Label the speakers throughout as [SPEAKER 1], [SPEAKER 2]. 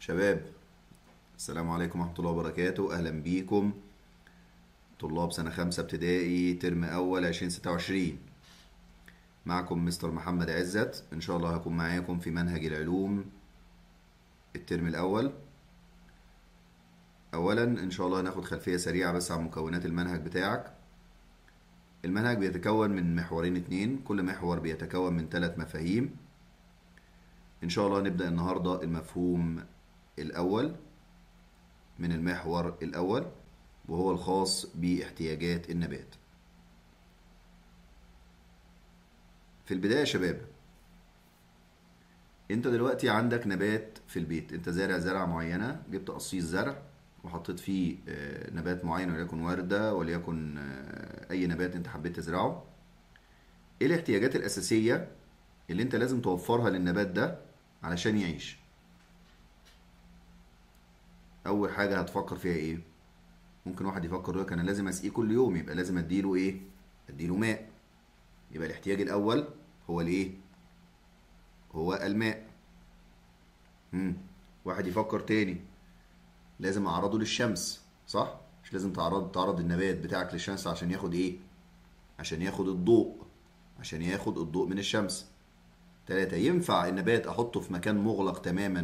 [SPEAKER 1] شباب، السلام عليكم ورحمة الله وبركاته. أهلا بيكم طلاب سنة 5 ابتدائي ترم أول 2026. معكم مستر محمد عزت. إن شاء الله هكون معاكم في منهج العلوم الترم الأول. أولا إن شاء الله هناخد خلفية سريعة بس عن مكونات المنهج بتاعك. المنهج بيتكون من محورين اتنين، كل محور بيتكون من 3 مفاهيم. إن شاء الله نبدأ النهاردة المفهوم الأول من المحور الأول، وهو الخاص باحتياجات النبات. في البداية يا شباب، انت دلوقتي عندك نبات في البيت، انت زارع زرعة معينة، جبت قصيص زرع وحطيت فيه نبات معين، وليكن وردة، وليكن اي نبات انت حبيت تزرعه. ايه الاحتياجات الأساسية اللي انت لازم توفرها للنبات ده علشان يعيش؟ اول حاجة هتفكر فيها ايه؟ ممكن واحد يفكر يقول لك انا لازم اسقيه كل يوم، يبقى لازم اديله ايه؟ اديله ماء. يبقى الاحتياج الاول هو الايه؟ هو الماء. واحد يفكر تاني، لازم اعرضه للشمس، صح؟ مش لازم تعرض النبات بتاعك للشمس عشان ياخد ايه؟ عشان ياخد الضوء، عشان ياخد الضوء من الشمس. 3، ينفع النبات احطه في مكان مغلق تماما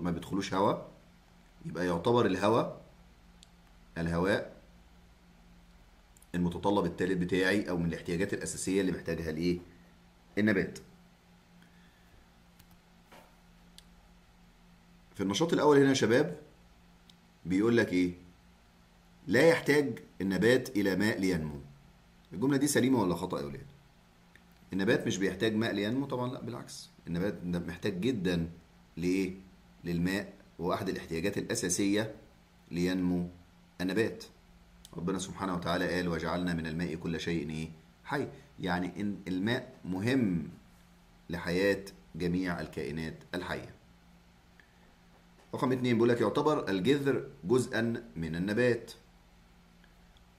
[SPEAKER 1] ما بيدخلوش هواء؟ يبقى يعتبر الهواء المتطلب الثالث بتاعي، او من الاحتياجات الاساسيه اللي محتاجها الايه؟ النبات. في النشاط الاول هنا يا شباب بيقول لك ايه؟ لا يحتاج النبات الى ماء لينمو. الجمله دي سليمه ولا خطا يا ولاد؟ النبات مش بيحتاج ماء لينمو طبعا، لا بالعكس، النبات محتاج جدا لايه؟ للماء، وهو احد الاحتياجات الاساسيه لينمو النبات. ربنا سبحانه وتعالى قال وجعلنا من الماء كل شيء ايه؟ حي. يعني ان الماء مهم لحياه جميع الكائنات الحيه. رقم 2 بيقول لك يعتبر الجذر جزءا من النبات.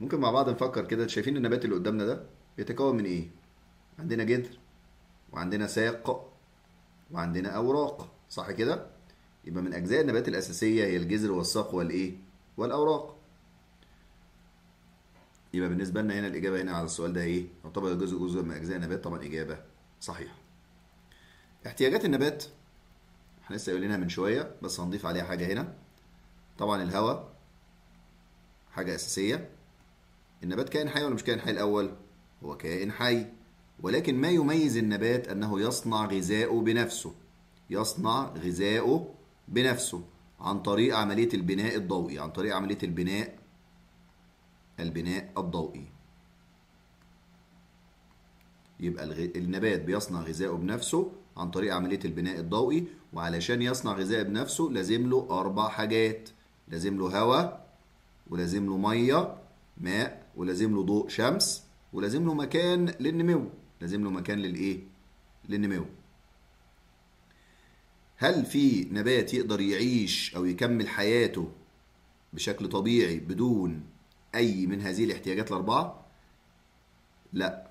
[SPEAKER 1] ممكن مع بعض نفكر كده، شايفين النبات اللي قدامنا ده بيتكون من ايه؟ عندنا جذر، وعندنا ساق، وعندنا اوراق، صح كده؟ يبقى من اجزاء النبات الاساسيه هي الجذر والساق والايه؟ والاوراق. يبقى بالنسبه لنا هنا الاجابه هنا على السؤال ده ايه؟ يعتبر جزء من اجزاء النبات. طبعا اجابه صحيحه. احتياجات النبات احنا لسه قايلينها من شويه، بس هنضيف عليها حاجه هنا. طبعا الهواء حاجه اساسيه. النبات كائن حي ولا مش كائن حي الاول؟ هو كائن حي، ولكن ما يميز النبات انه يصنع غذاءه بنفسه. يصنع غذاءه بنفسه عن طريق عمليه البناء الضوئي، عن طريق عمليه البناء الضوئي. يبقى النبات بيصنع غذاءه بنفسه عن طريق عملية البناء الضوئي، وعلشان يصنع غذاء بنفسه لازم له 4 حاجات. لازم له هواء، ولازم له مية ماء، ولازم له ضوء شمس، ولازم له مكان للنمو. لازم له مكان للايه؟ للنمو. هل في نبات يقدر يعيش او يكمل حياته بشكل طبيعي بدون اي من هذه الاحتياجات ال4؟ لا.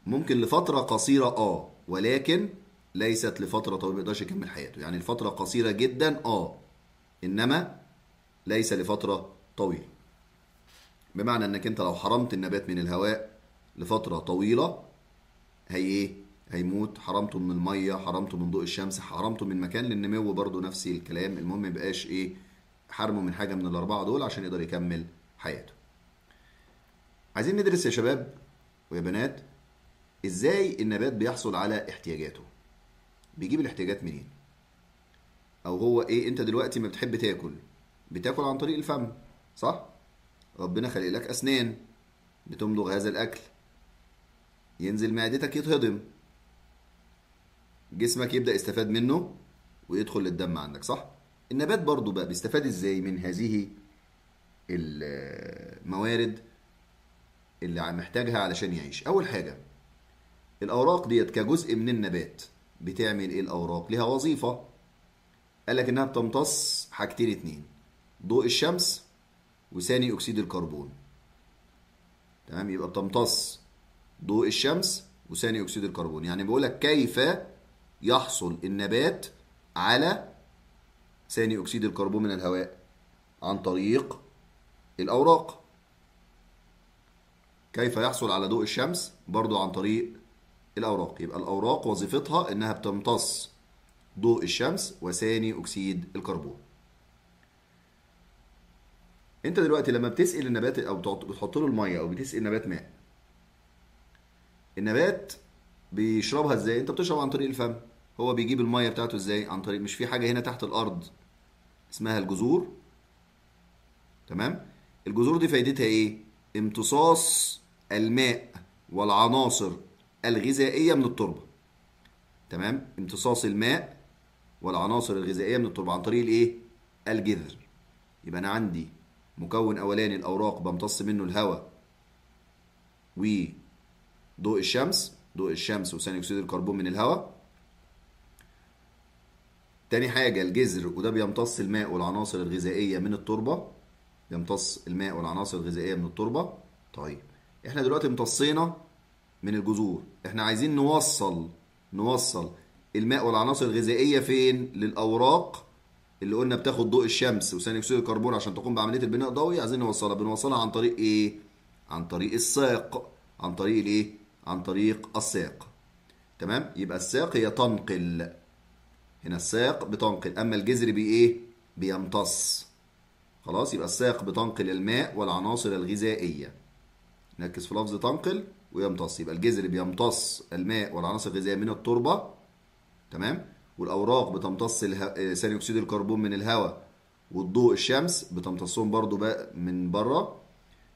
[SPEAKER 1] ممكن لفترة قصيرة ولكن ليست لفترة طويلة، ما يقدرش يكمل حياته. يعني الفترة قصيرة جدا انما ليس لفترة طويلة. بمعنى انك انت لو حرمت النبات من الهواء لفترة طويلة هي ايه؟ هيموت. حرمته من المية، حرمته من ضوء الشمس، حرمته من مكان للنمو، برضو نفس الكلام. المهم ميبقاش ايه؟ حرمه من حاجة من ال4 دول عشان يقدر يكمل حياته. عايزين ندرس يا شباب ويا بنات ازاي النبات بيحصل على احتياجاته. بيجيب الاحتياجات منين؟ او هو ايه؟ انت دلوقتي ما بتحب بتاكل عن طريق الفم، صح؟ ربنا خلق لك اسنان بتمضغ هذا الاكل، ينزل معدتك يتهضم، جسمك يبدأ يستفاد منه ويدخل للدم عندك، صح؟ النبات برضو بقى بيستفاد ازاي من هذه الموارد اللي محتاجها علشان يعيش؟ اول حاجة الاوراق ديت كجزء من النبات بتعمل ايه؟ الاوراق ليها وظيفة. قالك انها بتمتص حاجتين 2، ضوء الشمس وثاني اكسيد الكربون. تمام؟ يبقى بتمتص ضوء الشمس وثاني اكسيد الكربون. يعني بقولك كيف يحصل النبات على ثاني أكسيد الكربون من الهواء؟ عن طريق الأوراق. كيف يحصل على ضوء الشمس؟ برضو عن طريق الأوراق. يبقى الأوراق وظيفتها إنها بتمتص ضوء الشمس وثاني أكسيد الكربون. أنت دلوقتي لما بتسقي النبات أو بتحط له المية أو بتسقي النبات ماء، النبات بيشربها ازاي؟ انت بتشرب عن طريق الفم. هو بيجيب المية بتاعته ازاي؟ عن طريق، مش في حاجة هنا تحت الأرض اسمها الجذور؟ تمام؟ الجذور دي فايدتها ايه؟ امتصاص الماء والعناصر الغذائية من التربة. تمام؟ امتصاص الماء والعناصر الغذائية من التربة عن طريق الايه؟ الجذر. يبقى أنا عندي مكون أولاني الأوراق بمتص منه الهواء وضوء الشمس، ضوء الشمس وثاني أكسيد الكربون من الهواء. تاني حاجة الجذر، وده بيمتص الماء والعناصر الغذائية من التربة، بيمتص الماء والعناصر الغذائية من التربة. طيب احنا دلوقتي امتصينا من الجذور، احنا عايزين نوصل الماء والعناصر الغذائية فين؟ للأوراق اللي قلنا بتاخد ضوء الشمس وثاني أكسيد الكربون عشان تقوم بعملية البناء الضوئي. عايزين بنوصلها عن طريق ايه؟ عن طريق الساق. عن طريق الايه؟ عن طريق الساق. تمام؟ يبقى الساق هي تنقل، هنا الساق بتنقل، اما الجذر بايه؟ بيمتص. خلاص، يبقى الساق بتنقل الماء والعناصر الغذائيه. نركز في لفظ تنقل ويمتص. يبقى الجذر بيمتص الماء والعناصر الغذائيه من التربه، تمام، والاوراق بتمتص ثاني اكسيد الكربون من الهواء والضوء الشمس بتمتصهم برضو بقى من بره.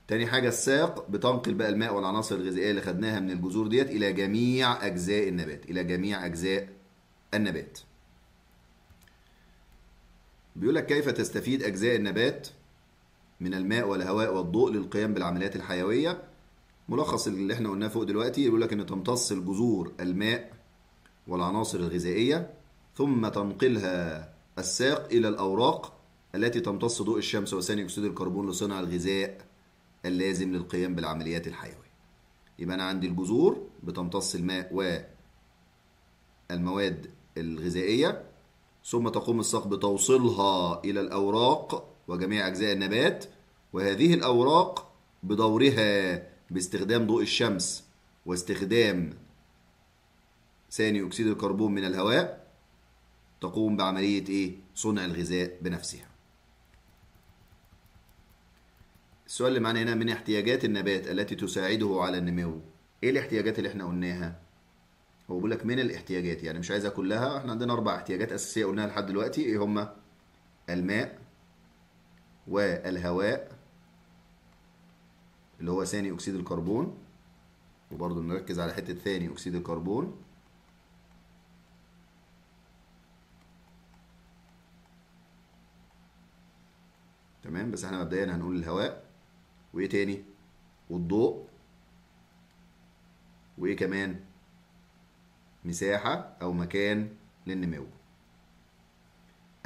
[SPEAKER 1] تاني حاجه الساق بتنقل بقى الماء والعناصر الغذائيه اللي خدناها من الجذور ديت الى جميع اجزاء النبات، الى جميع اجزاء النبات. بيقول لك كيف تستفيد أجزاء النبات من الماء والهواء والضوء للقيام بالعمليات الحيوية. ملخص اللي احنا قلناه فوق دلوقتي، يقول لك ان تمتص الجذور الماء والعناصر الغذائية، ثم تنقلها الساق إلى الأوراق التي تمتص ضوء الشمس وثاني أكسيد الكربون لصنع الغذاء اللازم للقيام بالعمليات الحيوية. يبقى أنا عندي الجذور بتمتص الماء والمواد الغذائية، ثم تقوم الساق بتوصيلها إلى الأوراق وجميع أجزاء النبات، وهذه الأوراق بدورها باستخدام ضوء الشمس واستخدام ثاني أكسيد الكربون من الهواء تقوم بعملية إيه؟ صنع الغذاء بنفسها. السؤال اللي معانا هنا، من احتياجات النبات التي تساعده على النمو. إيه الاحتياجات اللي احنا قلناها؟ هو بيقول لك من الاحتياجات، يعني مش عايزها كلها. احنا عندنا 4 احتياجات أساسية قلناها لحد دلوقتي. إيه هما؟ الماء والهواء اللي هو ثاني أكسيد الكربون، وبرضه نركز على حتة ثاني أكسيد الكربون، تمام، بس احنا مبدئيا هنقول الهواء، وإيه تاني؟ والضوء، وإيه كمان؟ مساحة أو مكان للنمو.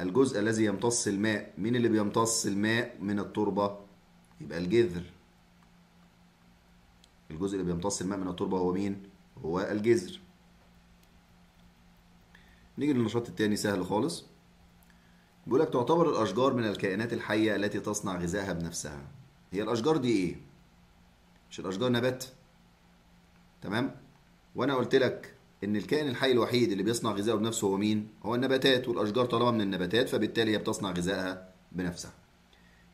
[SPEAKER 1] الجزء الذي يمتص الماء، مين اللي بيمتص الماء من التربة؟ يبقى الجذر. الجزء اللي بيمتص الماء من التربة هو مين؟ هو الجذر. نيجي للنشاط التاني، سهل خالص. بيقول لك تعتبر الأشجار من الكائنات الحية التي تصنع غذائها بنفسها. هي الأشجار دي إيه؟ مش الأشجار نبات؟ تمام؟ وأنا قلت لك إن الكائن الحي الوحيد اللي بيصنع غذائه بنفسه هو مين؟ هو النباتات، والأشجار طالما من النباتات فبالتالي هي بتصنع غذائها بنفسها.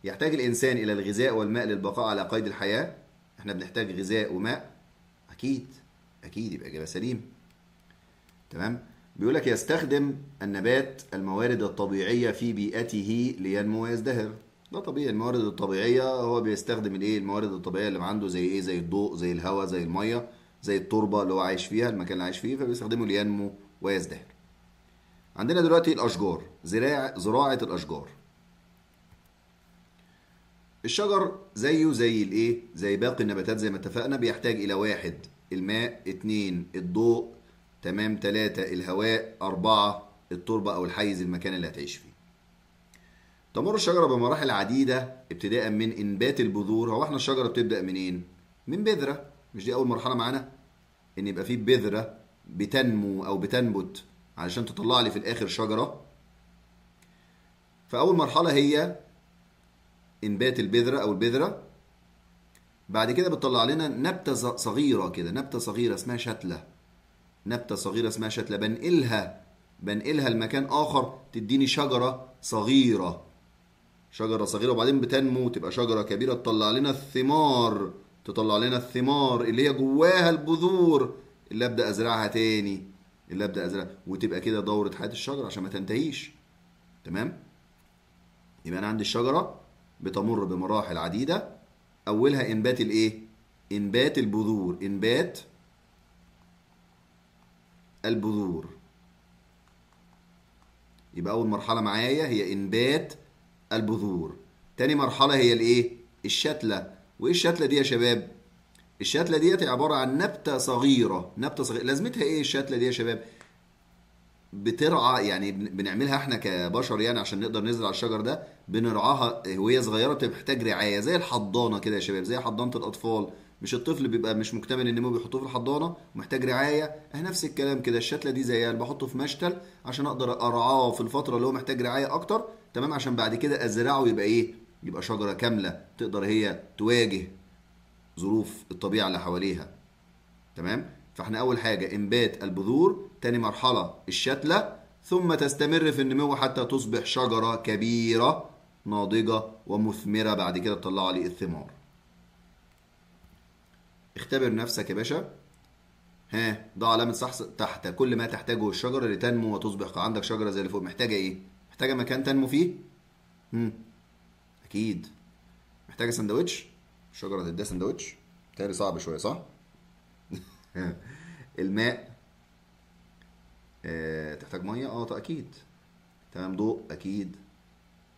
[SPEAKER 1] يحتاج الإنسان إلى الغذاء والماء للبقاء على قيد الحياة. إحنا بنحتاج غذاء وماء؟ أكيد، أكيد، يبقى إجابة سليم. تمام؟ بيقول لك يستخدم النبات الموارد الطبيعية في بيئته لينمو ويزدهر. ده طبيعي، الموارد الطبيعية هو بيستخدم الايه؟ الموارد الطبيعية اللي عنده، زي ايه؟ زي الضوء، زي الهواء، زي المية، زي التربة اللي هو عايش فيها، المكان اللي عايش فيه، فبيستخدمه لينمو ويزدهر. عندنا دلوقتي الأشجار، زراعة الأشجار. الشجر زيه زي الايه؟ زي باقي النباتات زي ما اتفقنا، بيحتاج إلى 1 الماء، 2 الضوء، تمام، 3 الهواء، 4 التربة أو الحيز، المكان اللي هتعيش فيه. تمر الشجرة بمراحل عديدة ابتداء من إنبات البذور. هو احنا الشجرة بتبدأ منين؟ من بذرة. مش دي أول مرحلة معانا؟ إن يبقى فيه بذرة بتنمو أو بتنبت علشان تطلع لي في الآخر شجرة. فاول مرحله هي انبات البذره او البذره. بعد كده بتطلع لنا نبته صغيره كده، نبته صغيره اسمها شتله. نبته صغيره اسمها شتله، بنقلها لمكان اخر تديني شجره صغيره. شجره صغيره وبعدين بتنمو تبقى شجره كبيره، تطلع لنا الثمار. تطلع لنا الثمار اللي هي جواها البذور اللي ابدا ازرعها تاني، اللي ابدا ازرعها، وتبقى كده دوره حياه الشجره عشان ما تنتهيش. تمام. يبقى انا عندي الشجره بتمر بمراحل عديده، اولها انبات الايه؟ انبات البذور. انبات البذور. يبقى اول مرحله معايا هي انبات البذور. تاني مرحله هي الايه؟ الشتله. وايه الشتله دي يا شباب؟ الشتله ديت عباره عن نبته صغيره. نبته صغيره لازمتها ايه الشتله دي يا شباب؟ بترعى، يعني بنعملها احنا كبشر يعني عشان نقدر نزرع الشجر ده، بنرعاها وهي صغيره، بتبقى محتاج رعايه زي الحضانه كده يا شباب، زي حضانه الاطفال. مش الطفل بيبقى مش مكتمل النمو بيحطوه في الحضانه ومحتاج رعايه؟ نفس الكلام كده الشتله دي زيها، بحطه في مشتل عشان اقدر ارعاه في الفتره اللي هو محتاج رعايه اكتر. تمام. عشان بعد كده ازرعه يبقى ايه؟ يبقى شجره كامله تقدر هي تواجه ظروف الطبيعه اللي حواليها. تمام. فاحنا اول حاجه انبات البذور، تاني مرحله الشتله، ثم تستمر في النمو حتى تصبح شجره كبيره ناضجه ومثمره، بعد كده تطلع لي الثمار. اختبر نفسك يا باشا. ها، ضع علامه صح تحت كل ما تحتاجه الشجره لتنمو وتصبح. عندك شجره زي اللي فوق محتاجه ايه؟ محتاجه مكان تنمو فيه. اكيد. محتاجه سندوتش. الشجره تديها سندوتش؟ تاني صعب شويه صح. الماء. تحتاج ميه، اكيد. تمام. ضوء اكيد.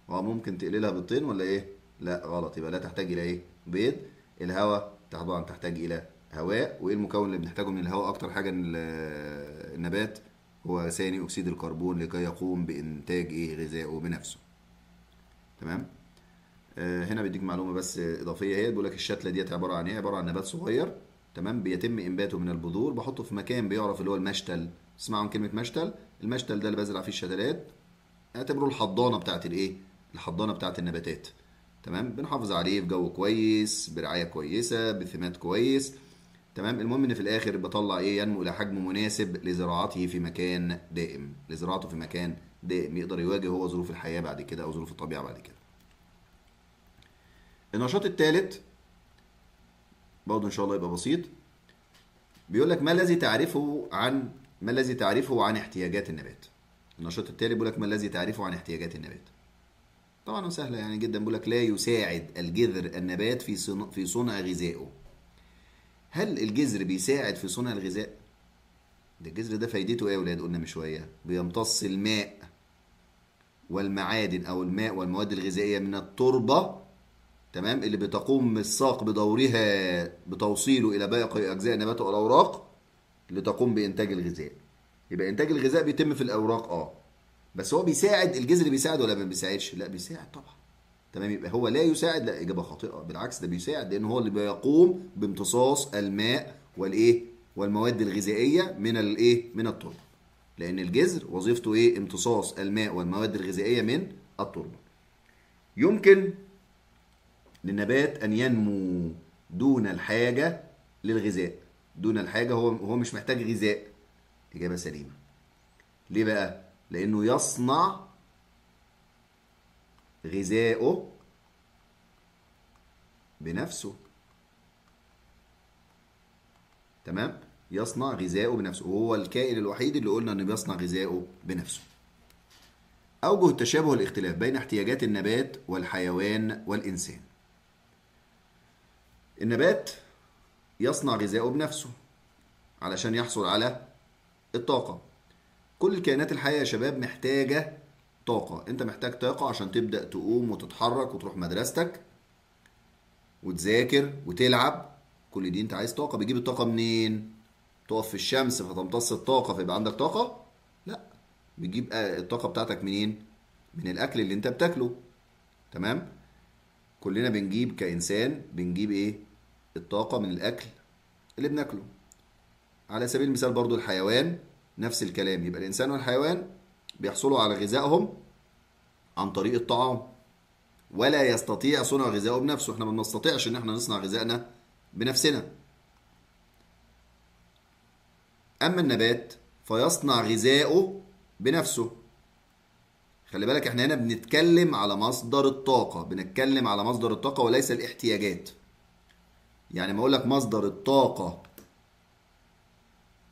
[SPEAKER 1] ممكن تقللها بالطين ولا ايه؟ لا غلط، يبقى لا تحتاج الى ايه؟ بيض. الهواء طبعا تحتاج الى هواء. وايه المكون اللي بنحتاجه من الهواء اكتر حاجه النبات؟ هو ثاني اكسيد الكربون لكي يقوم بانتاج ايه؟ غذائه بنفسه. تمام. هنا بيديك معلومه بس اضافيه، هي بيقول لك الشتله ديت عباره عن ايه؟ عباره عن نبات صغير. تمام. بيتم انباته من البذور، بحطه في مكان بيعرف اللي هو المشتل. تسمعوا عن كلمه مشتل؟ المشتل ده اللي بزرع فيه الشتلات، اعتبره الحضانه بتاعت الايه؟ الحضانه بتاعت النباتات. تمام. بنحافظ عليه في جو كويس، برعايه كويسه، بثمات كويس. تمام. المهم ان في الاخر بطلع ايه؟ ينمو الى حجم مناسب لزراعته في مكان دائم. لزراعته في مكان دائم يقدر يواجه هو ظروف الحياه بعد كده او ظروف الطبيعه بعد كده. النشاط الثالث برضه ان شاء الله يبقى بسيط. بيقول لك ما الذي تعرفه عن احتياجات النبات. النشاط التالي بيقول لك ما الذي تعرفه عن احتياجات النبات. طبعا سهله يعني جدا. بيقول لك لا يساعد الجذر النبات في صنع غذائه. هل الجذر بيساعد في صنع الغذاء؟ ده الجذر ده فايدته ايه يا ولاد؟ قلنا من شويه بيمتص الماء والمعادن او الماء والمواد الغذائيه من التربه. تمام. اللي بتقوم الساق بدورها بتوصيله الى باقي اجزاء النبات والاوراق لتقوم بانتاج الغذاء. يبقى انتاج الغذاء بيتم في الاوراق بس هو بيساعد. الجذر بيساعد ولا ما بيساعدش؟ لا بيساعد طبعا. تمام. يبقى هو لا يساعد، لا اجابه خاطئه، بالعكس ده بيساعد، لان هو اللي بيقوم بامتصاص الماء والايه؟ والمواد الغذائيه من الايه؟ من التربه. لان الجذر وظيفته ايه؟ امتصاص الماء والمواد الغذائيه من التربه. يمكن للنبات ان ينمو دون الحاجه للغذاء. دون الحاجه، هو مش محتاج غذاء. اجابه سليمه. ليه بقى؟ لانه يصنع غذائه بنفسه. تمام. يصنع غذائه بنفسه، وهو الكائن الوحيد اللي قلنا انه بيصنع غذائه بنفسه. اوجه التشابه والاختلاف بين احتياجات النبات والحيوان والانسان. النبات يصنع غذائه بنفسه علشان يحصل على الطاقة. كل الكائنات الحية يا شباب محتاجة طاقة. انت محتاج طاقة عشان تبدأ تقوم وتتحرك وتروح مدرستك وتذاكر وتلعب. كل دي انت عايز طاقة. بتجيب الطاقة منين؟ تقف في الشمس فتمتص الطاقة فيبقى عندك طاقة؟ لا. بتجيب الطاقة بتاعتك منين؟ من الأكل اللي انت بتاكله. تمام. كلنا بنجيب كإنسان بنجيب ايه؟ الطاقة من الأكل اللي بناكله. على سبيل المثال برضو الحيوان نفس الكلام. يبقى الإنسان والحيوان بيحصلوا على غذائهم عن طريق الطعام، ولا يستطيع صنع غذائه بنفسه. احنا ما بنستطيعش ان احنا نصنع غذائنا بنفسنا. اما النبات فيصنع غذائه بنفسه. خلي بالك احنا هنا بنتكلم على مصدر الطاقة، بنتكلم على مصدر الطاقة وليس الاحتياجات. يعني ما اقول لك مصدر الطاقة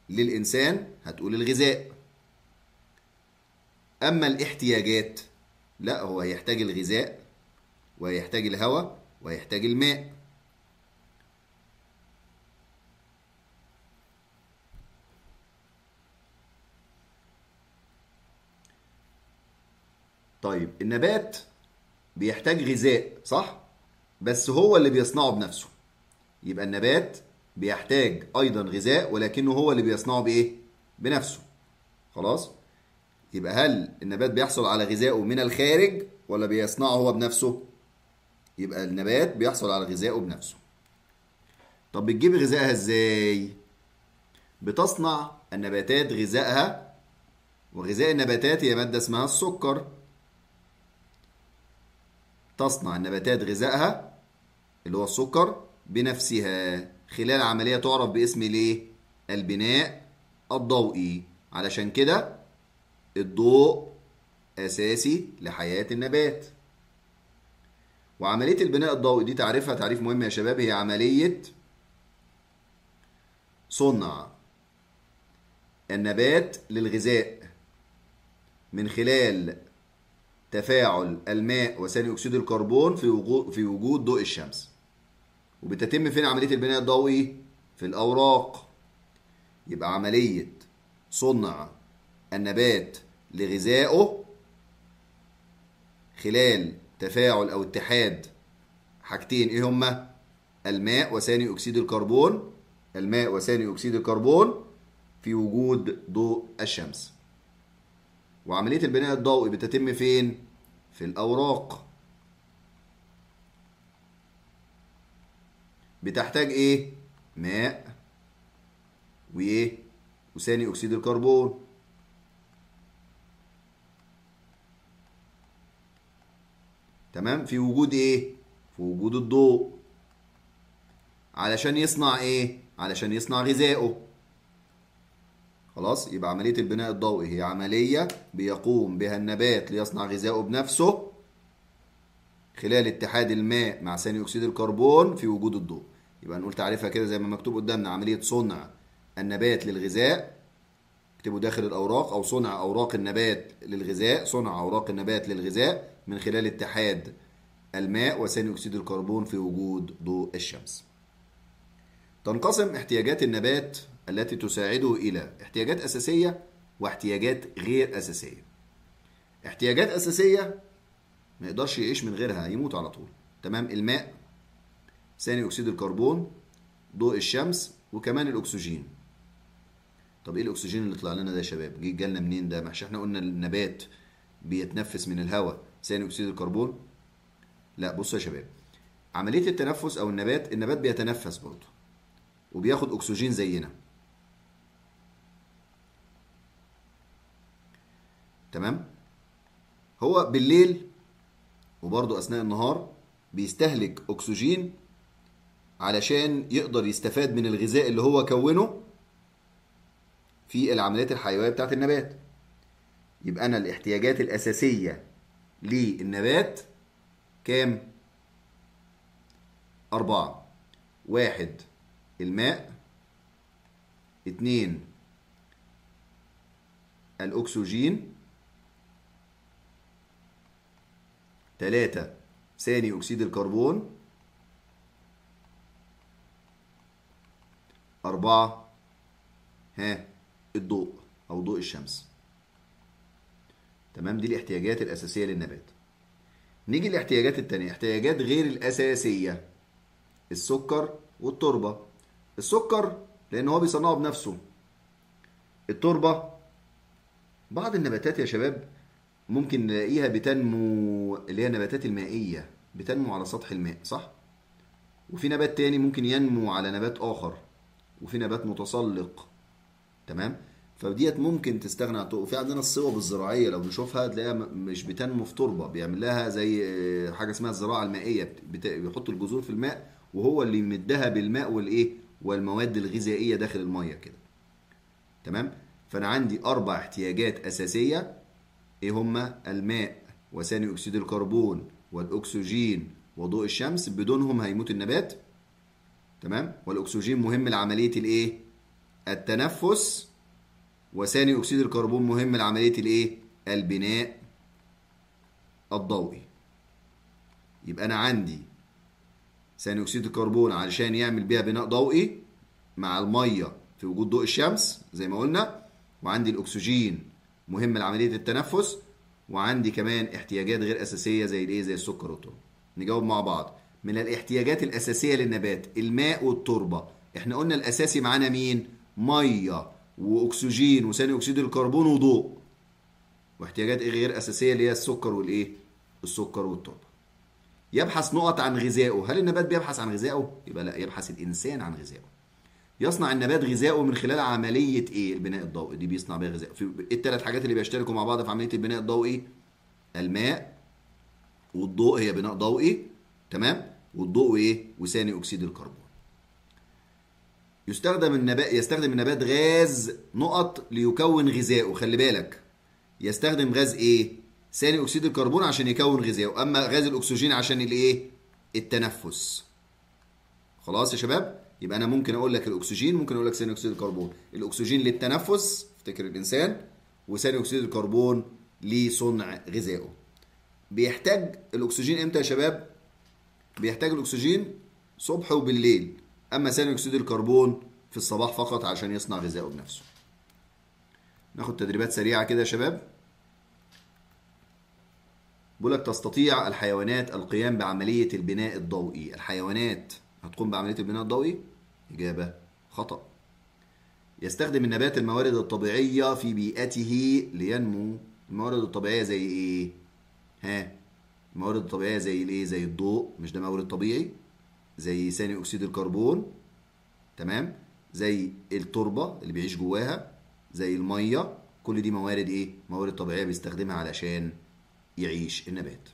[SPEAKER 1] للإنسان هتقول الغذاء. أما الاحتياجات لا، هو هيحتاج الغذاء وهيحتاج الهواء وهيحتاج الماء. طيب النبات بيحتاج غذاء صح؟ بس هو اللي بيصنعه بنفسه. يبقى النبات بيحتاج أيضا غذاء ولكنه هو اللي بيصنعه بإيه؟ بنفسه. خلاص؟ يبقى هل النبات بيحصل على غذائه من الخارج ولا بيصنعه هو بنفسه؟ يبقى النبات بيحصل على غذائه بنفسه. طب بتجيب غذائها ازاي؟ بتصنع النباتات غذائها، وغذاء النباتات هي مادة اسمها السكر. تصنع النباتات غذائها اللي هو السكر بنفسها خلال عملية تعرف باسم الايه؟ البناء الضوئي. علشان كده الضوء أساسي لحياة النبات. وعملية البناء الضوئي دي تعريفها تعريف مهم يا شباب، هي عملية صنع النبات للغذاء من خلال تفاعل الماء وثاني أكسيد الكربون في وجود ضوء الشمس. وبتتم فين عملية البناء الضوئي؟ في الأوراق. يبقى عملية صنع النبات لغذائه خلال تفاعل أو اتحاد حاجتين، إيه هما؟ الماء وثاني أكسيد الكربون. الماء وثاني أكسيد الكربون في وجود ضوء الشمس. وعملية البناء الضوئي بتتم فين؟ في الأوراق. بتحتاج إيه؟ ماء وإيه؟ وثاني أكسيد الكربون. تمام؟ في وجود إيه؟ في وجود الضوء. علشان يصنع إيه؟ علشان يصنع غذائه. خلاص؟ يبقى عملية البناء الضوئي هي عملية بيقوم بها النبات ليصنع غذائه بنفسه خلال اتحاد الماء مع ثاني أكسيد الكربون في وجود الضوء. يبقى نقول تعريفها كده زي ما مكتوب قدامنا: عملية صنع النبات للغذاء، اكتبوا داخل الأوراق، أو صنع أوراق النبات للغذاء، صنع أوراق النبات للغذاء من خلال اتحاد الماء وثاني أكسيد الكربون في وجود ضوء الشمس. تنقسم احتياجات النبات التي تساعده إلى احتياجات أساسية واحتياجات غير أساسية. احتياجات أساسية ما يقدرش يعيش من غيرها، يموت على طول. تمام؟ الماء، ثاني أكسيد الكربون، ضوء الشمس، وكمان الأكسجين. طب إيه الأكسجين اللي طلع لنا ده يا شباب؟ جالنا منين ده؟ مش احنا قلنا النبات بيتنفس من الهواء ثاني أكسيد الكربون؟ لا، بصوا يا شباب، عملية التنفس أو النبات بيتنفس برضه وبياخد أكسجين زينا. تمام؟ هو بالليل وبرضه أثناء النهار بيستهلك أكسجين علشان يقدر يستفاد من الغذاء اللي هو كونه في العمليات الحيوية بتاعت النبات. يبقى أنا الاحتياجات الأساسية للنبات كام؟ 4. 1 الماء، 2 الأكسجين، 3 ثاني أكسيد الكربون، 4 الضوء أو ضوء الشمس. تمام؟ دي الاحتياجات الأساسية للنبات. نيجي الاحتياجات التانية، احتياجات غير الأساسية: السكر والتربة. السكر لأن هو بيصنعه بنفسه. التربة بعض النباتات يا شباب ممكن نلاقيها بتنمو، اللي هي النباتات المائية، بتنمو على سطح الماء صح؟ وفي نبات تاني ممكن ينمو على نبات آخر، وفي نبات متسلق. تمام؟ فديت ممكن تستغنى عن. وفي عندنا الصوب الزراعيه لو نشوفها تلاقيها مش بتنمو في تربه، بيعمل لها زي حاجه اسمها الزراعه المائيه، بيحط الجذور في الماء وهو اللي يمدها بالماء والايه والمواد الغذائيه داخل الميه كده. تمام. فانا عندي 4 احتياجات اساسيه، ايه هما؟ الماء وثاني اكسيد الكربون والاكسجين وضوء الشمس، بدونهم هيموت النبات. تمام. والاكسجين مهم لعمليه الايه؟ التنفس. وثاني اكسيد الكربون مهم لعمليه الايه؟ البناء الضوئي. يبقى انا عندي ثاني اكسيد الكربون علشان يعمل بيها بناء ضوئي مع الميه في وجود ضوء الشمس زي ما قلنا، وعندي الاكسجين مهم لعمليه التنفس، وعندي كمان احتياجات غير اساسيه زي الايه؟ زي السكر والتربه. نجاوب مع بعض. من الاحتياجات الاساسيه للنبات الماء والتربه، احنا قلنا الاساسي معانا مين؟ ميه واكسجين وثاني اكسيد الكربون وضوء. واحتياجات ايه غير اساسيه اللي هي السكر والايه؟ السكر والتربه. يبحث نقط عن غذائه. هل النبات بيبحث عن غذائه؟ يبقى لا، يبحث الانسان عن غذائه. يصنع النبات غذائه من خلال عمليه ايه؟ البناء الضوئي. دي بيصنع بيها غذائه. في الثلاث حاجات اللي بيشتركوا مع بعض في عمليه البناء الضوئي، الماء والضوء هي بناء ضوئي. تمام. والضوء ايه؟ وثاني اكسيد الكربون. يستخدم النبات غاز نقط ليكون غذائه. خلي بالك، يستخدم غاز ايه؟ ثاني اكسيد الكربون عشان يكون غذائه، اما غاز الاكسجين عشان الايه؟ التنفس. خلاص يا شباب. يبقى انا ممكن اقول لك الاكسجين، ممكن اقول لك ثاني اكسيد الكربون. الاكسجين للتنفس، افتكر الانسان، وثاني اكسيد الكربون لصنع غذائه. بيحتاج الاكسجين امتى يا شباب؟ بيحتاج الاكسجين صبح وبالليل، اما ثاني اكسيد الكربون في الصباح فقط عشان يصنع غذائه بنفسه. ناخد تدريبات سريعه كده يا شباب. بيقول لك تستطيع الحيوانات القيام بعمليه البناء الضوئي. الحيوانات هتقوم بعمليه البناء الضوئي؟ اجابه خطأ. يستخدم النبات الموارد الطبيعيه في بيئته لينمو. الموارد الطبيعيه زي ايه؟ ها، الموارد الطبيعيه زي الايه؟ زي الضوء، مش ده مورد طبيعي؟ زي ثاني اكسيد الكربون. تمام. زي التربه اللي بيعيش جواها، زي الميه. كل دي موارد ايه؟ موارد طبيعيه بيستخدمها علشان يعيش النبات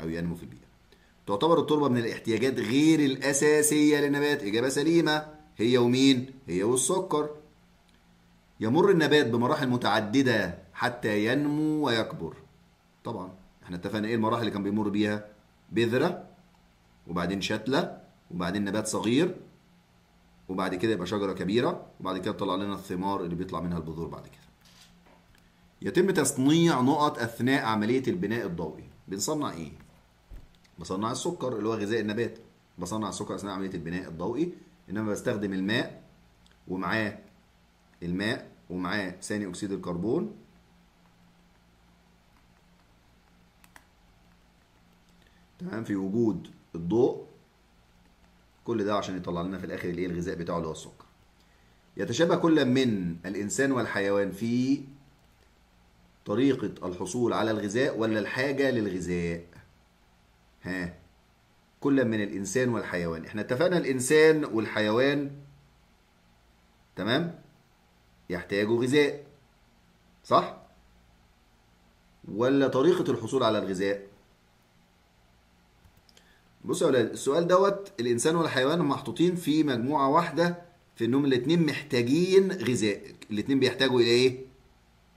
[SPEAKER 1] او ينمو في البيئه. تعتبر التربه من الاحتياجات غير الاساسيه للنبات. اجابه سليمه. هي ومين؟ هي والسكر. يمر النبات بمراحل متعدده حتى ينمو ويكبر. طبعا احنا اتفقنا ايه المراحل اللي كان بيمر بيها؟ بذره، وبعدين شتله، وبعدين نبات صغير، وبعد كده يبقى شجره كبيره، وبعد كده طلع لنا الثمار اللي بيطلع منها البذور بعد كده. يتم تصنيع نقط اثناء عمليه البناء الضوئي. بنصنع ايه؟ بصنع السكر اللي هو غذاء النبات. بصنع السكر اثناء عمليه البناء الضوئي، انما بستخدم الماء ومعاه ثاني اكسيد الكربون. تمام. في وجود الضوء. كل ده عشان يطلع لنا في الاخر الايه؟ الغذاء بتاعه اللي هو السكر. يتشابه كل من الانسان والحيوان في طريقة الحصول على الغذاء ولا الحاجة للغذاء؟ ها، كل من الانسان والحيوان. احنا اتفقنا الانسان والحيوان تمام يحتاجوا غذاء، صح؟ ولا طريقة الحصول على الغذاء؟ بصوا يا اولاد، السؤال دوت الانسان والحيوان محطوطين في مجموعة واحدة، في انهم الاتنين محتاجين غذاء. الاتنين بيحتاجوا الى ايه؟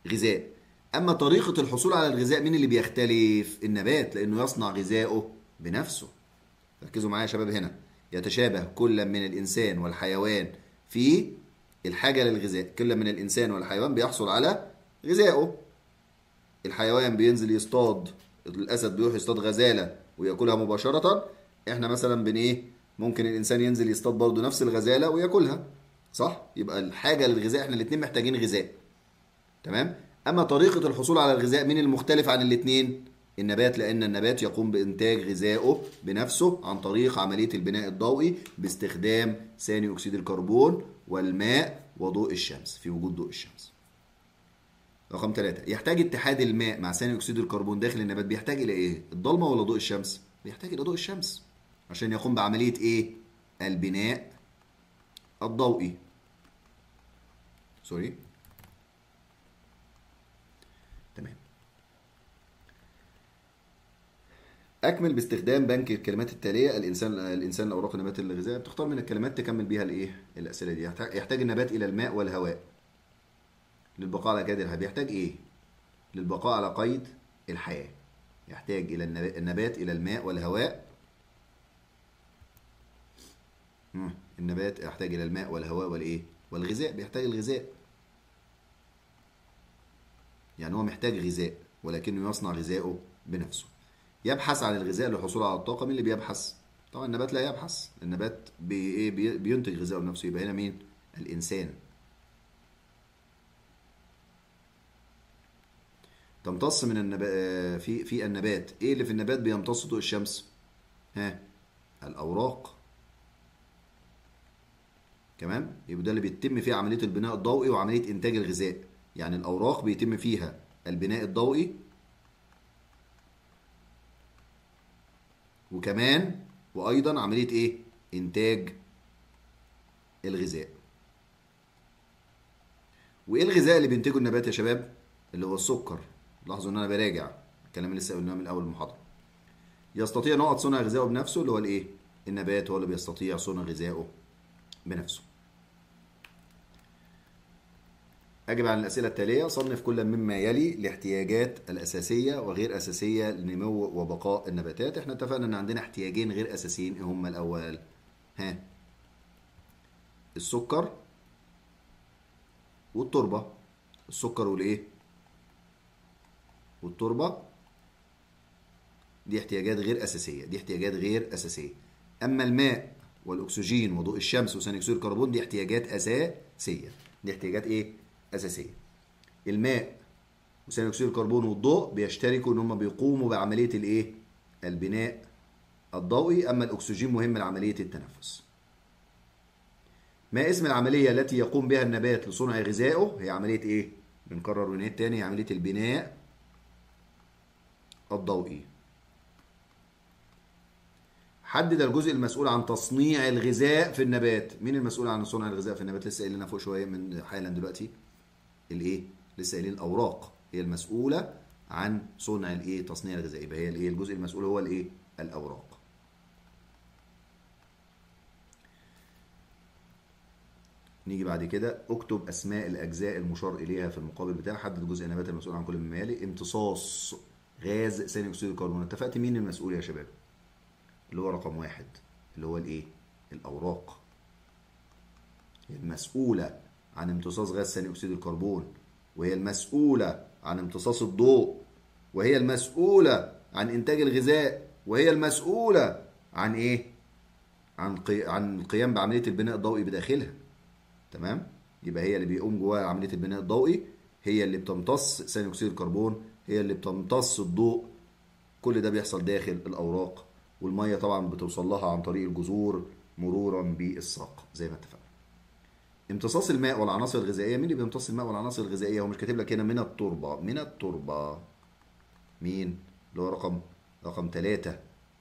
[SPEAKER 1] غذاء. اما طريقة الحصول على الغذاء مين اللي بيختلف؟ النبات، لانه يصنع غذائه بنفسه. ركزوا معايا يا شباب هنا. يتشابه كل من الانسان والحيوان في الحاجة للغذاء. كل من الانسان والحيوان بيحصل على غذائه. الحيوان بينزل يصطاد، الاسد بيروح يصطاد غزالة وياكلها مباشرة. احنا مثلا ممكن الانسان ينزل يصطاد برضه نفس الغزالة وياكلها، صح؟ يبقى الحاجة للغذاء احنا الاتنين محتاجين غذاء. تمام. اما طريقة الحصول على الغذاء مين المختلف عن الاتنين؟ النبات، لان النبات يقوم بانتاج غذائه بنفسه عن طريق عملية البناء الضوئي باستخدام ثاني اكسيد الكربون والماء وضوء الشمس، في وجود ضوء الشمس. رقم 3، يحتاج اتحاد الماء مع ثاني اكسيد الكربون داخل النبات بيحتاج الى ايه؟ الضلمة ولا ضوء الشمس؟ بيحتاج الى ضوء الشمس عشان يقوم بعملية ايه؟ البناء الضوئي. سوري. اكمل باستخدام بنك الكلمات التاليه: الانسان، الاوراق، النبات، الغذاء. بتختار من الكلمات تكمل بيها الايه الاسئله دي. يحتاج النبات الى الماء والهواء للبقاء على قيد الحياه. بيحتاج ايه للبقاء على قيد الحياه؟ يحتاج الى النبات الى الماء والهواء. النبات يحتاج الى الماء والهواء والايه والغذاء. بيحتاج الغذاء، يعني هو محتاج غذاء ولكنه يصنع غذاءه بنفسه. يبحث عن الغذاء للحصول على الطاقة. مين اللي بيبحث؟ طبعا النبات لا يبحث، النبات بينتج غذاءه بنفسه. يبقى هنا مين؟ الإنسان. تمتص من النبات في النبات. ايه اللي في النبات بيمتص ضوء الشمس؟ الأوراق. تمام؟ يبقى ده اللي بيتم فيه عملية البناء الضوئي وعملية إنتاج الغذاء. يعني الأوراق بيتم فيها البناء الضوئي، وكمان وايضا عمليه ايه انتاج الغذاء. وايه الغذاء اللي بينتجه النبات يا شباب؟ اللي هو السكر. لاحظوا ان انا براجع الكلام اللي لسه قلناه من اول المحاضره. يستطيع نقط صنع غذائه بنفسه، اللي هو الايه النبات هو اللي بيستطيع صنع غذائه بنفسه. أجب عن الأسئلة التالية: صنف كل مما يلي الاحتياجات الأساسية وغير أساسية لنمو وبقاء النباتات. احنا اتفقنا إن عندنا احتياجين غير أساسيين. إيه هما الأول؟ السكر والتربة. السكر والإيه؟ والتربة. دي احتياجات غير أساسية، دي احتياجات غير أساسية. أما الماء والأكسجين وضوء الشمس وثاني أكسيد الكربون دي احتياجات أساسية. دي احتياجات إيه؟ أساسية. الماء وثاني أكسيد الكربون والضوء بيشتركوا إن هم بيقوموا بعملية الإيه؟ البناء الضوئي. أما الأكسجين مهم لعملية التنفس. ما اسم العملية التي يقوم بها النبات لصنع غذائه؟ هي عملية إيه؟ بنكرر ونعيد تاني: هي عملية البناء الضوئي. حدد الجزء المسؤول عن تصنيع الغذاء في النبات. مين المسؤول عن صنع الغذاء في النبات؟ لسه قايلينها فوق شويه من حالا دلوقتي. الايه؟ لسه قايلين الاوراق هي المسؤوله عن صنع الايه؟ تصنيع الغذاء. يبقى هي الايه؟ الجزء المسؤول هو الايه؟ الاوراق. نيجي بعد كده: اكتب اسماء الاجزاء المشار اليها في المقابل بتاعها. حدد جزء النبات المسؤول عن كل مما يلي. امتصاص غاز ثاني اكسيد الكربون. اتفقت مين المسؤول يا شباب؟ اللي هو رقم واحد، اللي هو الايه؟ الاوراق. المسؤولة عن امتصاص غاز ثاني اكسيد الكربون، وهي المسؤولة عن امتصاص الضوء، وهي المسؤولة عن انتاج الغذاء، وهي المسؤولة عن ايه؟ عن القيام بعملية البناء الضوئي بداخلها. تمام؟ يبقى هي اللي بيقوم جواها عملية البناء الضوئي، هي اللي بتمتص ثاني اكسيد الكربون، هي اللي بتمتص الضوء. كل ده بيحصل داخل الاوراق. والميه طبعا بتوصل لها عن طريق الجذور مرورا بالساق زي ما اتفقنا. امتصاص الماء والعناصر الغذائيه. مين اللي بيمتص الماء والعناصر الغذائيه؟ هو مش كاتب لك هنا من التربه. من التربه مين؟ اللي هو رقم 3.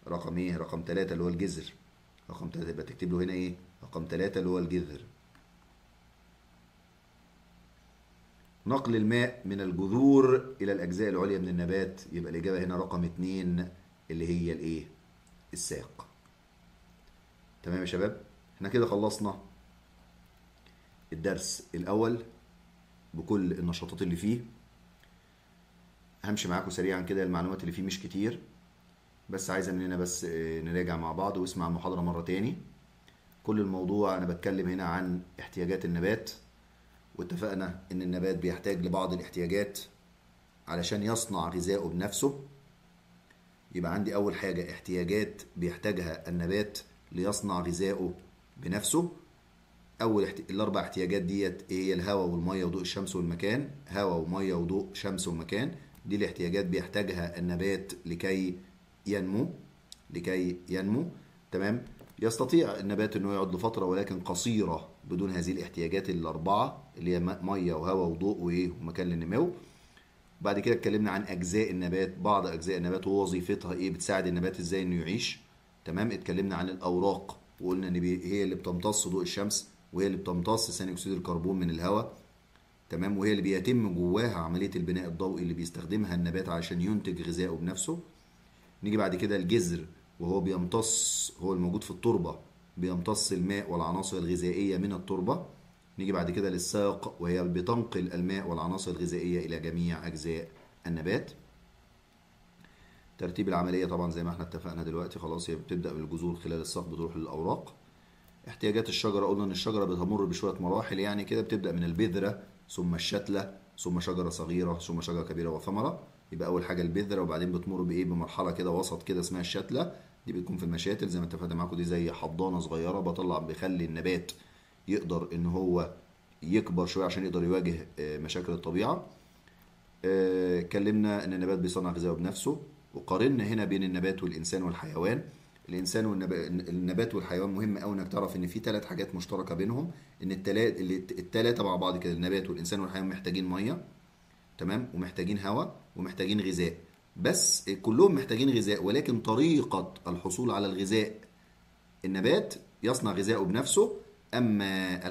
[SPEAKER 1] رقم ايه؟ رقم 3 اللي هو الجذر. رقم 3 يبقى تكتب له هنا ايه؟ رقم 3 اللي هو الجذر. نقل الماء من الجذور الى الاجزاء العليا من النبات. يبقى الاجابه هنا رقم 2 اللي هي الايه؟ الساق. تمام يا شباب؟ احنا كده خلصنا الدرس الاول بكل النشاطات اللي فيه. همشي معاكم سريعا كده، المعلومات اللي فيه مش كتير، بس عايزه مننا بس نراجع مع بعض واسمع المحاضره مره تاني. كل الموضوع انا بتكلم هنا عن احتياجات النبات، واتفقنا ان النبات بيحتاج لبعض الاحتياجات علشان يصنع غذائه بنفسه. يبقى عندي اول حاجه احتياجات بيحتاجها النبات ليصنع غذائه بنفسه. الاربع احتياجات ديت هي الهواء والميه وضوء الشمس والمكان. هواء وميه وضوء شمس ومكان، دي الاحتياجات بيحتاجها النبات لكي ينمو. تمام؟ يستطيع النبات انه يقعد لفتره ولكن قصيره بدون هذه الاحتياجات الاربعه اللي هي ميه وهواء وضوء وايه ومكان للنمو. بعد كده اتكلمنا عن اجزاء النبات، بعض اجزاء النبات ووظيفتها ايه، بتساعد النبات ازاي انه يعيش. تمام؟ اتكلمنا عن الاوراق وقلنا ان هي اللي بتمتص ضوء الشمس، وهي اللي بتمتص ثاني اكسيد الكربون من الهواء. تمام؟ وهي اللي بيتم جواها عمليه البناء الضوئي اللي بيستخدمها النبات عشان ينتج غذائه بنفسه. نيجي بعد كده الجذر، وهو بيمتص، هو الموجود في التربة، بيمتص الماء والعناصر الغذائية من التربة. نيجي بعد كده للساق، وهي بتنقل الماء والعناصر الغذائية إلى جميع أجزاء النبات. ترتيب العملية طبعا زي ما احنا اتفقنا دلوقتي خلاص، هي بتبدأ بالجذور، خلال الساق بتروح للأوراق. احتياجات الشجرة، قلنا إن الشجرة بتمر بشوية مراحل يعني كده، بتبدأ من البذرة ثم الشتلة ثم شجرة صغيرة ثم شجرة كبيرة وثمرة. يبقى أول حاجة البذرة، وبعدين بتمر بإيه، بمرحلة كده وسط كده اسمها الشتلة، دي بتكون في المشاتل زي ما اتفقنا معاكم، دي زي حضانة صغيرة بيخلي النبات يقدر إن هو يكبر شوية عشان يقدر يواجه مشاكل الطبيعة. اتكلمنا ان النبات بيصنع غذائه بنفسه، وقارنا هنا بين النبات والانسان والحيوان. النبات والحيوان مهم قوي انك تعرف ان في 3 حاجات مشتركه بينهم، ان التلاتة مع بعض كده، النبات والانسان والحيوان محتاجين ميه، تمام، ومحتاجين هواء ومحتاجين غذاء. بس كلهم محتاجين غذاء، ولكن طريقه الحصول على الغذاء، النبات يصنع غذائه بنفسه، اما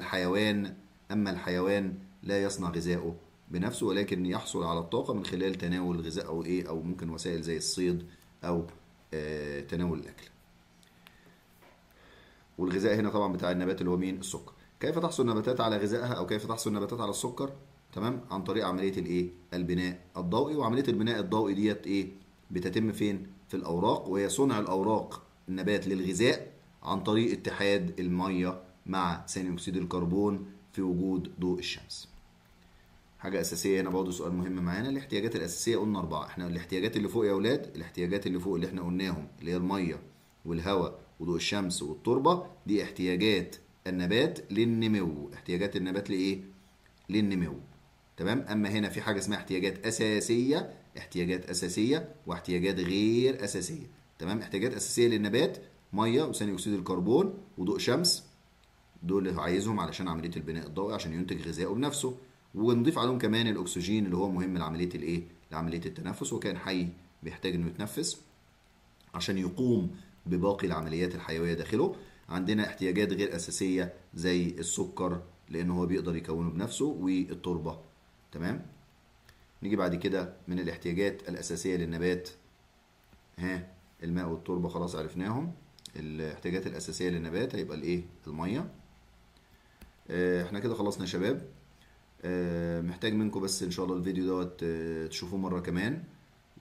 [SPEAKER 1] الحيوان لا يصنع غذائه بنفسه، ولكن يحصل على الطاقة من خلال تناول الغذاء أو إيه، أو ممكن وسائل زي الصيد أو تناول الأكل. والغذاء هنا طبعا بتاع النبات اللي هو مين؟ السكر. كيف تحصل النباتات على غذائها، أو كيف تحصل النباتات على السكر؟ تمام، عن طريق عملية الإيه؟ البناء الضوئي. وعملية البناء الضوئي ديت إيه؟ بتتم فين؟ في الأوراق، وهي صنع الأوراق النبات للغذاء عن طريق اتحاد المية مع ثاني أكسيد الكربون في وجود ضوء الشمس. حاجة أساسية هنا برضه، سؤال مهم معانا، الاحتياجات الأساسية قلنا 4. احنا الاحتياجات اللي فوق يا أولاد، الاحتياجات اللي فوق اللي احنا قلناهم، اللي هي المية والهواء وضوء الشمس والتربة، دي احتياجات النبات للنمو. احتياجات النبات لإيه؟ للنمو. تمام. أما هنا في حاجة اسمها احتياجات أساسية، احتياجات أساسية واحتياجات غير أساسية. تمام. احتياجات أساسية للنبات، مية وثاني أكسيد الكربون وضوء شمس، دول اللي عايزهم علشان عملية البناء الضوئي عشان ينتج غذائه بنفسه. ونضيف عليهم كمان الاكسجين اللي هو مهم لعمليه الايه، لعمليه التنفس، وكان حي بيحتاج انه يتنفس عشان يقوم بباقي العمليات الحيويه داخله. عندنا احتياجات غير اساسيه زي السكر، لانه هو بيقدر يكونه بنفسه، والتربه. تمام. نيجي بعد كده من الاحتياجات الاساسيه للنبات، الماء والتربه خلاص عرفناهم. الاحتياجات الاساسيه للنبات هيبقى الايه، الميه. احنا كده خلصنا يا شباب. محتاج منكم بس ان شاء الله الفيديو دوت تشوفوه مرة كمان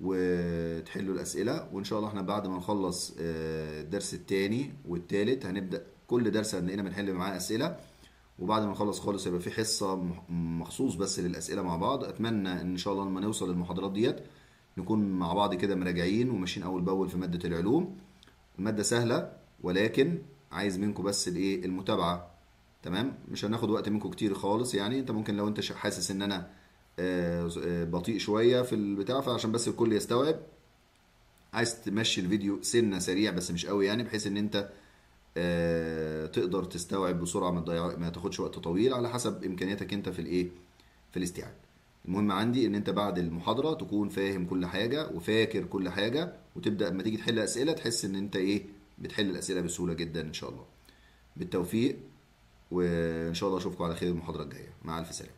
[SPEAKER 1] وتحلوا الأسئلة، وإن شاء الله احنا بعد ما نخلص الدرس التاني والتالت هنبدأ كل درس هنلاقينا بنحل معاه أسئلة، وبعد ما نخلص خالص يبقى في حصة مخصوص بس للأسئلة مع بعض. أتمنى إن شاء الله لما نوصل للمحاضرات ديت نكون مع بعض كده مراجعين وماشيين أول بأول في مادة العلوم. المادة سهلة، ولكن عايز منكم بس الإيه، المتابعة. تمام. مش هناخد وقت منكم كتير خالص يعني. انت ممكن لو انت حاسس ان انا بطيء شويه في البتاع، فعشان بس الكل يستوعب عايز تمشي الفيديو سنه سريع بس مش قوي يعني، بحيث ان انت تقدر تستوعب بسرعه، ما تاخدش وقت طويل، على حسب امكانياتك انت في الايه، في الاستيعاب. المهم عندي ان انت بعد المحاضره تكون فاهم كل حاجه وفاكر كل حاجه، وتبدا لما تيجي تحل اسئله تحس ان انت ايه، بتحل الاسئله بسهوله جدا ان شاء الله. بالتوفيق، وان شاء الله اشوفكم على خير المحاضره الجايه. مع الف سلامه.